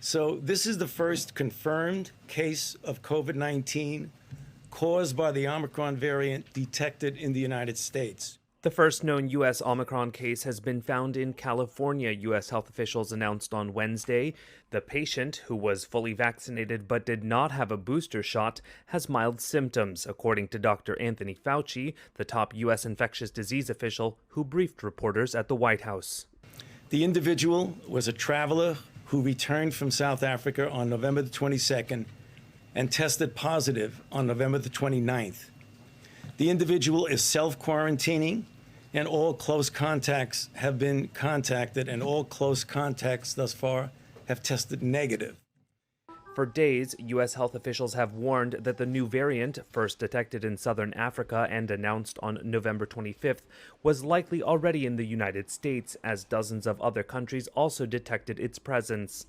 So this is the first confirmed case of COVID-19 caused by the Omicron variant detected in the United States. The first known U.S. Omicron case has been found in California, U.S. health officials announced on Wednesday. The patient, who was fully vaccinated but did not have a booster shot, has mild symptoms, according to Dr. Anthony Fauci, the top U.S. infectious disease official who briefed reporters at the White House. The individual was a traveler who returned from South Africa on November the 22nd and tested positive on November the 29th. The individual is self-quarantining, and all close contacts have been contacted, and all close contacts thus far have tested negative. For days, U.S. health officials have warned that the new variant, first detected in southern Africa and announced on November 25th, was likely already in the United States, as dozens of other countries also detected its presence.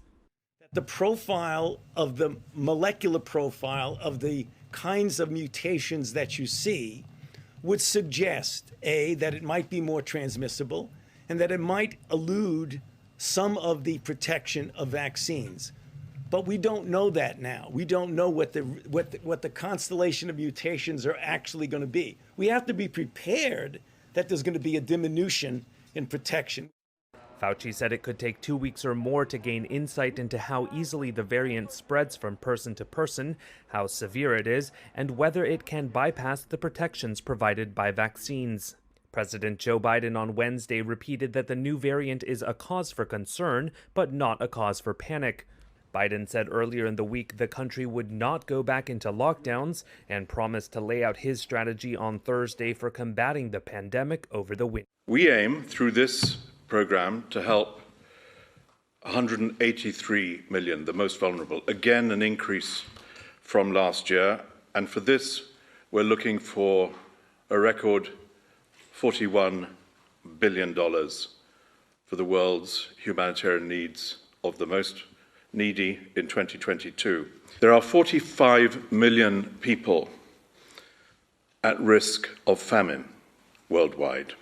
The profile of the molecular profile of the kinds of mutations that you see would suggest, A, that it might be more transmissible and that it might elude some of the protection of vaccines. But we don't know that now. We don't know what the constellation of mutations are actually going to be. We have to be prepared that there's going to be a diminution in protection. Fauci said it could take 2 weeks or more to gain insight into how easily the variant spreads from person to person, how severe it is, and whether it can bypass the protections provided by vaccines. President Joe Biden on Wednesday repeated that the new variant is a cause for concern, but not a cause for panic. Biden said earlier in the week the country would not go back into lockdowns and promised to lay out his strategy on Thursday for combating the pandemic over the winter. We aim through this program to help 183 million, the most vulnerable, again an increase from last year, and for this we're looking for a record $41 billion for the world's humanitarian needs of the most needy in 2022. There are 45 million people at risk of famine worldwide,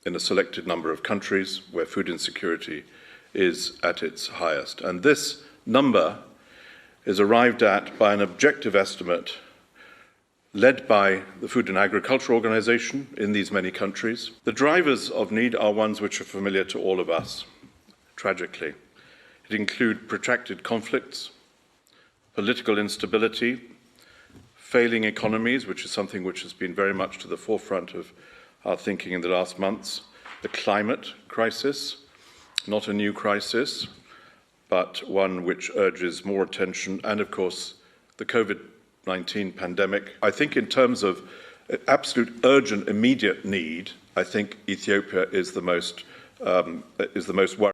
in a selected number of countries where food insecurity is at its highest. And this number is arrived at by an objective estimate led by the Food and Agriculture Organization in these many countries. The drivers of need are ones which are familiar to all of us, tragically. It includes protracted conflicts, political instability, failing economies, which is something which has been very much to the forefront of our thinking in the last months, the climate crisis, not a new crisis, but one which urges more attention, and of course, the COVID-19 pandemic. I think in terms of absolute urgent, immediate need, I think Ethiopia is the most worrying.